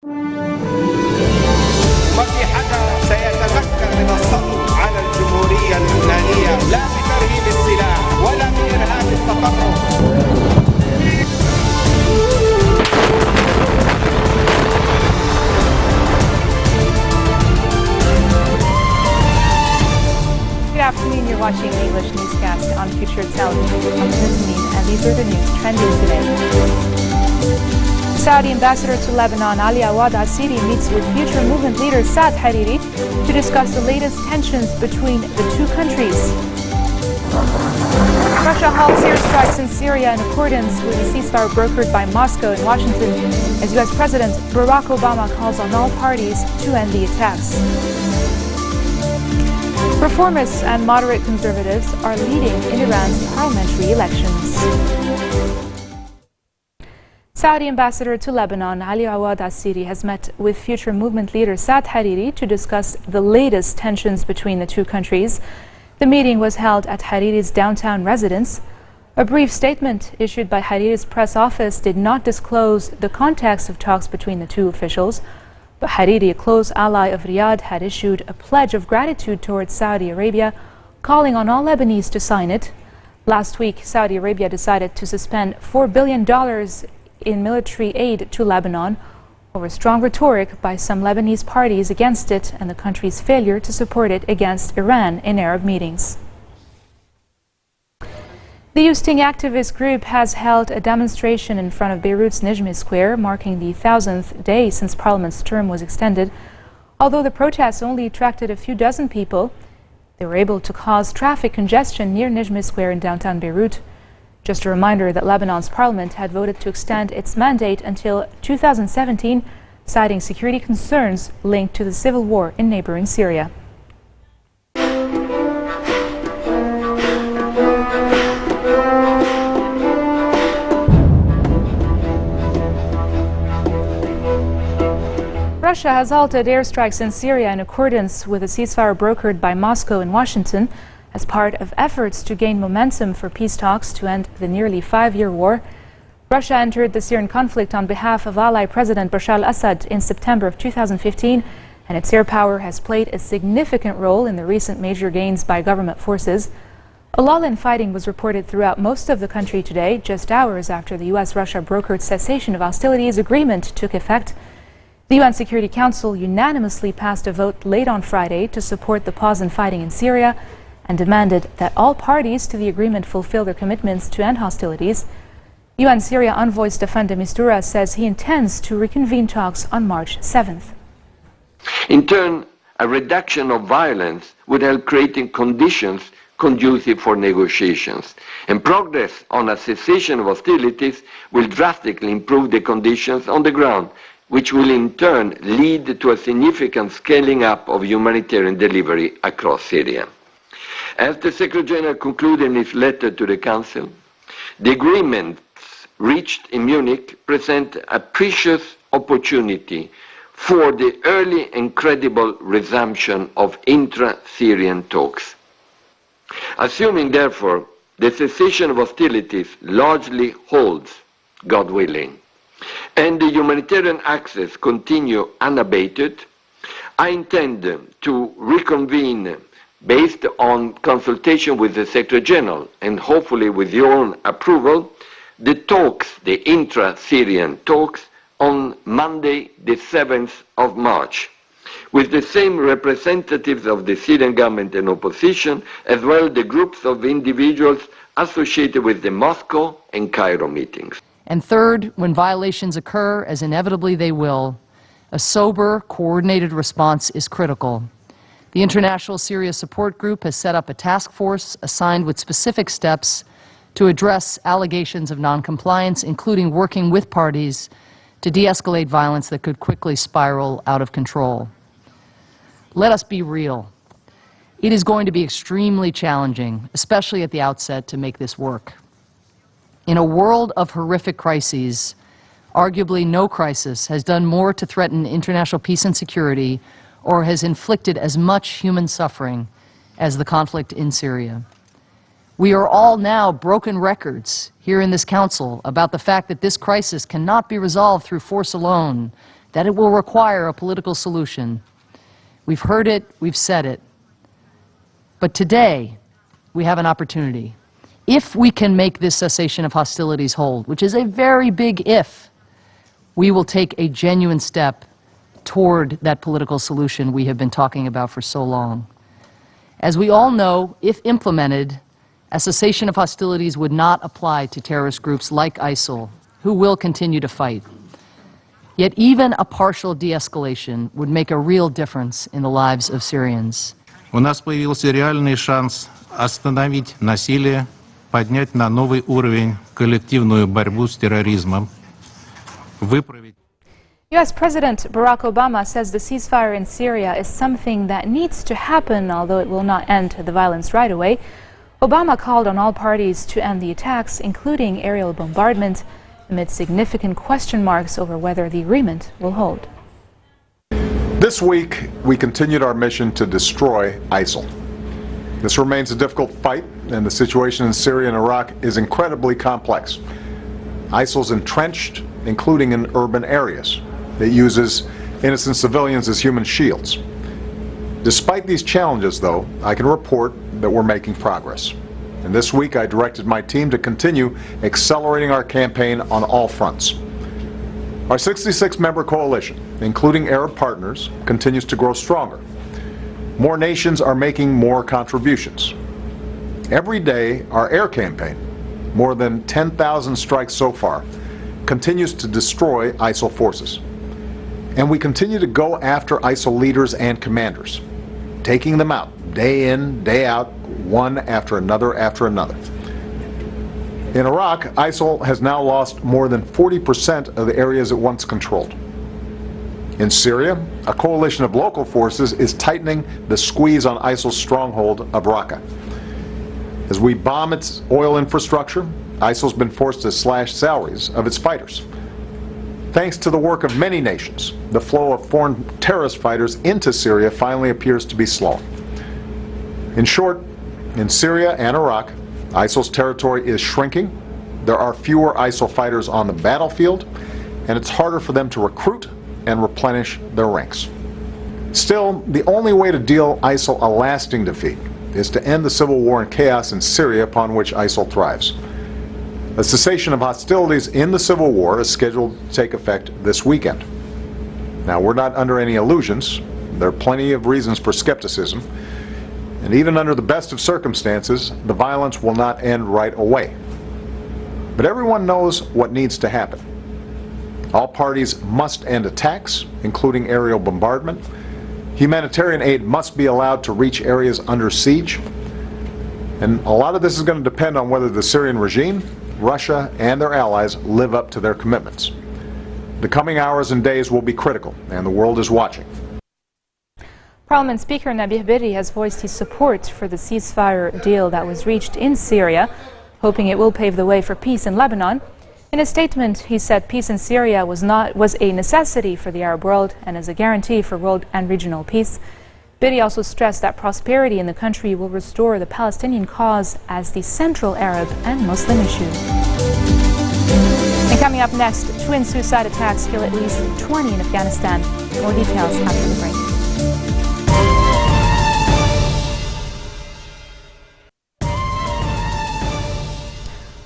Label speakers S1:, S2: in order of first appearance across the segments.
S1: وفي حدا سيتمكن من السطو على الجمهورية اللبنانية لا بترهيب السلاح ولا بإرهاب التطرف.
S2: Good afternoon, you're watching the English newscast on FutureTV. I'm Nazanin, and these are the news trending today. Saudi ambassador to Lebanon, Ali Awad Asiri, meets with future movement leader Saad Hariri to discuss the latest tensions between the two countries. Russia halts airstrikes in Syria in accordance with a ceasefire brokered by Moscow and Washington, as U.S. President Barack Obama calls on all parties to end the attacks. Reformists and moderate conservatives are leading in Iran's parliamentary elections. Saudi ambassador to Lebanon, Ali Awad Asiri, has met with future movement leader Saad Hariri to discuss the latest tensions between the two countries. The meeting was held at Hariri's downtown residence. A brief statement issued by Hariri's press office did not disclose the context of talks between the two officials. But Hariri, a close ally of Riyadh, had issued a pledge of gratitude towards Saudi Arabia, calling on all Lebanese to sign it. Last week, Saudi Arabia decided to suspend $4 billion in military aid to Lebanon over strong rhetoric by some Lebanese parties against it and the country's failure to support it against Iran in Arab meetings. The Usting activist group has held a demonstration in front of Beirut's Nijmi Square, marking the 1000th day since Parliament's term was extended. Although the protests only attracted a few dozen people, they were able to cause traffic congestion near Nijmi Square in downtown Beirut. Just a reminder that Lebanon's parliament had voted to extend its mandate until 2017, citing security concerns linked to the civil war in neighboring Syria. Russia has halted airstrikes in Syria in accordance with a ceasefire brokered by Moscow and Washington as part of efforts to gain momentum for peace talks to end the nearly 5-year war. Russia entered the Syrian conflict on behalf of ally President Bashar al-Assad in September of 2015, and its air power has played a significant role in the recent major gains by government forces. A lull in fighting was reported throughout most of the country today, just hours after the U.S.-Russia brokered cessation of hostilities agreement took effect. The UN Security Council unanimously passed a vote late on Friday to support the pause in fighting in Syria and demanded that all parties to the agreement fulfill their commitments to end hostilities. UN Syria envoy Staffan de Mistura says he intends to reconvene talks on March 7th.
S3: In turn, a reduction of violence would help creating conditions conducive for negotiations, and progress on a cessation of hostilities will drastically improve the conditions on the ground, which will in turn lead to a significant scaling up of humanitarian delivery across Syria. As the Secretary General concluded in his letter to the Council, the agreements reached in Munich present a precious opportunity for the early and credible resumption of intra-Syrian talks. Assuming, therefore, the cessation of hostilities largely holds, God willing, and the humanitarian access continue unabated, I intend to reconvene based on consultation with the Secretary General and hopefully with your own approval, the talks, the intra-Syrian talks, on Monday the 7th of March, with the same representatives of the Syrian government and opposition, as well as the groups of individuals associated with the Moscow and Cairo meetings.
S4: And third, when violations occur, as inevitably they will, a sober, coordinated response is critical. The International Syria Support Group has set up a task force assigned with specific steps to address allegations of noncompliance, including working with parties to de-escalate violence that could quickly spiral out of control. Let us be real. It is going to be extremely challenging, especially at the outset, to make this work. In a world of horrific crises, arguably no crisis has done more to threaten international peace and security or has inflicted as much human suffering as the conflict in Syria. We are all now broken records here in this Council about the fact that this crisis cannot be resolved through force alone, that it will require a political solution. We've heard it, we've said it. But today, we have an opportunity. If we can make this cessation of hostilities hold, which is a very big if, we will take a genuine step toward that political solution we have been talking about for so long. As we all know, if implemented, a cessation of hostilities would not apply to terrorist groups like ISIL, who will continue to fight. Yet even a partial de-escalation would make a real difference in the lives of Syrians.
S5: У нас появился реальный шанс остановить насилие, поднять на новый уровень коллективную борьбу с терроризмом, выправить.
S2: U.S. President Barack Obama says the ceasefire in Syria is something that needs to happen, although it will not end the violence right away. Obama called on all parties to end the attacks, including aerial bombardment, amid significant question marks over whether the agreement will hold.
S6: This week, we continued our mission to destroy ISIL. This remains a difficult fight, and the situation in Syria and Iraq is incredibly complex. ISIL's entrenched, including in urban areas. It uses innocent civilians as human shields. Despite these challenges, though, I can report that we're making progress. And this week, I directed my team to continue accelerating our campaign on all fronts. Our 66-member coalition, including Arab partners, continues to grow stronger. More nations are making more contributions. Every day, our air campaign, more than 10,000 strikes so far, continues to destroy ISIL forces. And we continue to go after ISIL leaders and commanders, taking them out day in, day out, one after another after another. In Iraq, ISIL has now lost more than 40% of the areas it once controlled. In Syria, a coalition of local forces is tightening the squeeze on ISIL's stronghold of Raqqa. As we bomb its oil infrastructure, ISIL's been forced to slash salaries of its fighters. Thanks to the work of many nations, the flow of foreign terrorist fighters into Syria finally appears to be slowing. In short, in Syria and Iraq, ISIL's territory is shrinking, there are fewer ISIL fighters on the battlefield, and it's harder for them to recruit and replenish their ranks. Still, the only way to deal ISIL a lasting defeat is to end the civil war and chaos in Syria upon which ISIL thrives. A cessation of hostilities in the civil war is scheduled to take effect this weekend. Now, we're not under any illusions. There are plenty of reasons for skepticism. And even under the best of circumstances, the violence will not end right away. But everyone knows what needs to happen. All parties must end attacks, including aerial bombardment. Humanitarian aid must be allowed to reach areas under siege. And a lot of this is going to depend on whether the Syrian regime, Russia, and their allies live up to their commitments. The coming hours and days will be critical, and the world is watching.
S2: Parliament Speaker Nabih Berri has voiced his support for the ceasefire deal that was reached in Syria, hoping it will pave the way for peace in Lebanon. In a statement, he said peace in Syria was a necessity for the Arab world and is a guarantee for world and regional peace. Berri also stressed that prosperity in the country will restore the Palestinian cause as the central Arab and Muslim issue. And coming up next, twin suicide attacks kill at least 20 in Afghanistan. More details after the break.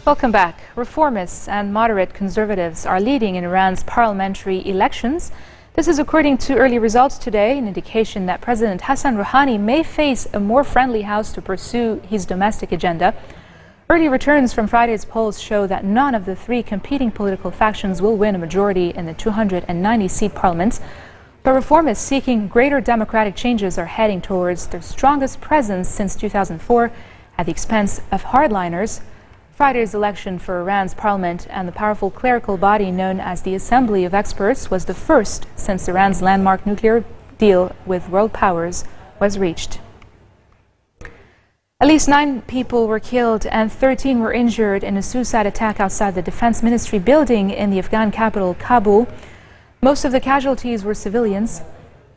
S2: Welcome back. Reformists and moderate conservatives are leading in Iran's parliamentary elections. This is according to early results today, an indication that President Hassan Rouhani may face a more friendly House to pursue his domestic agenda. Early returns from Friday's polls show that none of the three competing political factions will win a majority in the 290-seat parliament. But reformists seeking greater democratic changes are heading towards their strongest presence since 2004 at the expense of hardliners. Friday's election for Iran's parliament and the powerful clerical body known as the Assembly of Experts was the first since Iran's landmark nuclear deal with world powers was reached. At least 9 people were killed and 13 were injured in a suicide attack outside the Defense Ministry building in the Afghan capital, Kabul. Most of the casualties were civilians.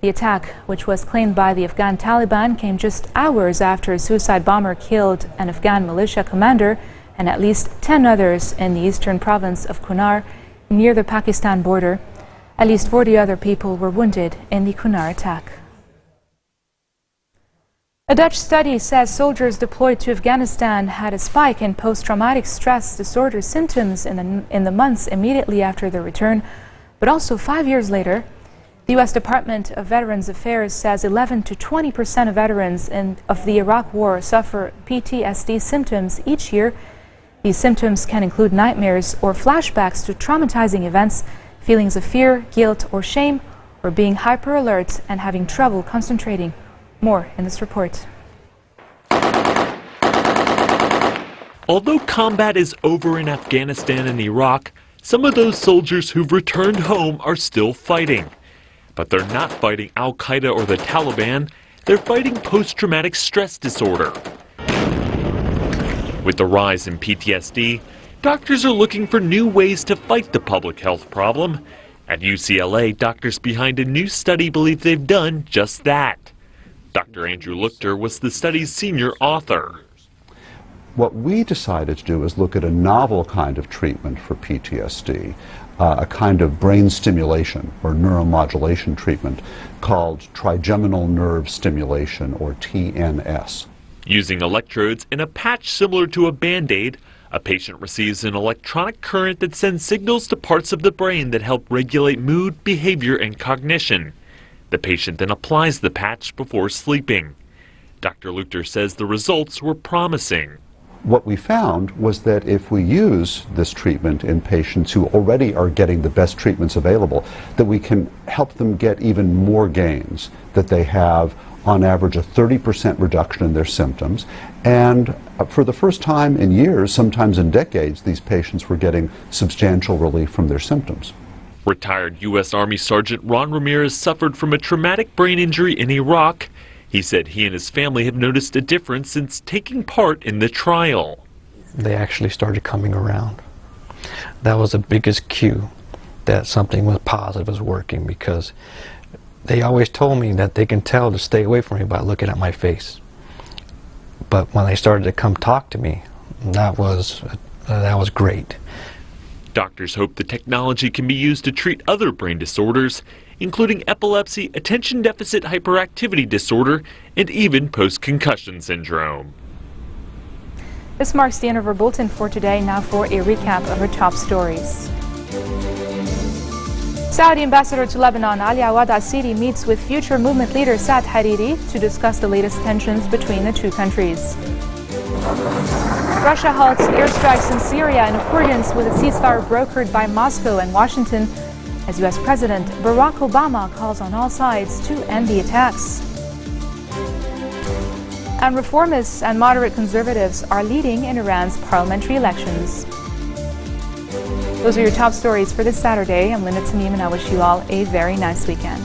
S2: The attack, which was claimed by the Afghan Taliban, came just hours after a suicide bomber killed an Afghan militia commander and at least 10 others in the eastern province of Kunar, near the Pakistan border. At least 40 other people were wounded in the Kunar attack. A Dutch study says soldiers deployed to Afghanistan had a spike in post-traumatic stress disorder symptoms in the months immediately after their return, but also 5 years later. The U.S. Department of Veterans Affairs says 11 to 20% of veterans of the Iraq War suffer PTSD symptoms each year. These symptoms can include nightmares or flashbacks to traumatizing events, feelings of fear, guilt, or shame, or being hyper-alert and having trouble concentrating. More in this report.
S7: Although combat is over in Afghanistan and Iraq, some of those soldiers who've returned home are still fighting. But they're not fighting Al-Qaeda or the Taliban, they're fighting post-traumatic stress disorder. With the rise in PTSD, doctors are looking for new ways to fight the public health problem. At UCLA, doctors behind a new study believe they've done just that. Dr. Andrew Luchter was the study's senior author.
S8: What we decided to do is look at a novel kind of treatment for PTSD, a kind of brain stimulation or neuromodulation treatment called trigeminal nerve stimulation, or TNS.
S7: Using electrodes in a patch similar to a Band-Aid, a patient receives an electronic current that sends signals to parts of the brain that help regulate mood, behavior, and cognition. The patient then applies the patch before sleeping. Dr. Luchter says the results were promising.
S8: What we found was that if we use this treatment in patients who already are getting the best treatments available, that we can help them get even more gains, that they have on average a 30% reduction in their symptoms, and for the first time in years, sometimes in decades, these patients were getting substantial relief from their symptoms.
S7: Retired U.S. Army Sergeant Ron Ramirez suffered from a traumatic brain injury in Iraq. He said he and his family have noticed a difference since taking part in the trial.
S9: They actually started coming around. That was the biggest cue that something was positive was working, because they always told me that they can tell to stay away from me by looking at my face. But when they started to come talk to me, that was great.
S7: Doctors hope the technology can be used to treat other brain disorders, including epilepsy, attention deficit hyperactivity disorder, and even post-concussion syndrome.
S2: This marks the end of our bulletin for today. Now for a recap of our top stories. Saudi ambassador to Lebanon, Ali Awad Asiri, meets with future movement leader Saad Hariri to discuss the latest tensions between the two countries. Russia halts airstrikes in Syria in accordance with a ceasefire brokered by Moscow and Washington, as U.S. President Barack Obama calls on all sides to end the attacks. And reformists and moderate conservatives are leading in Iran's parliamentary elections. Those are your top stories for this Saturday. I'm Linda Tamim, and I wish you all a very nice weekend.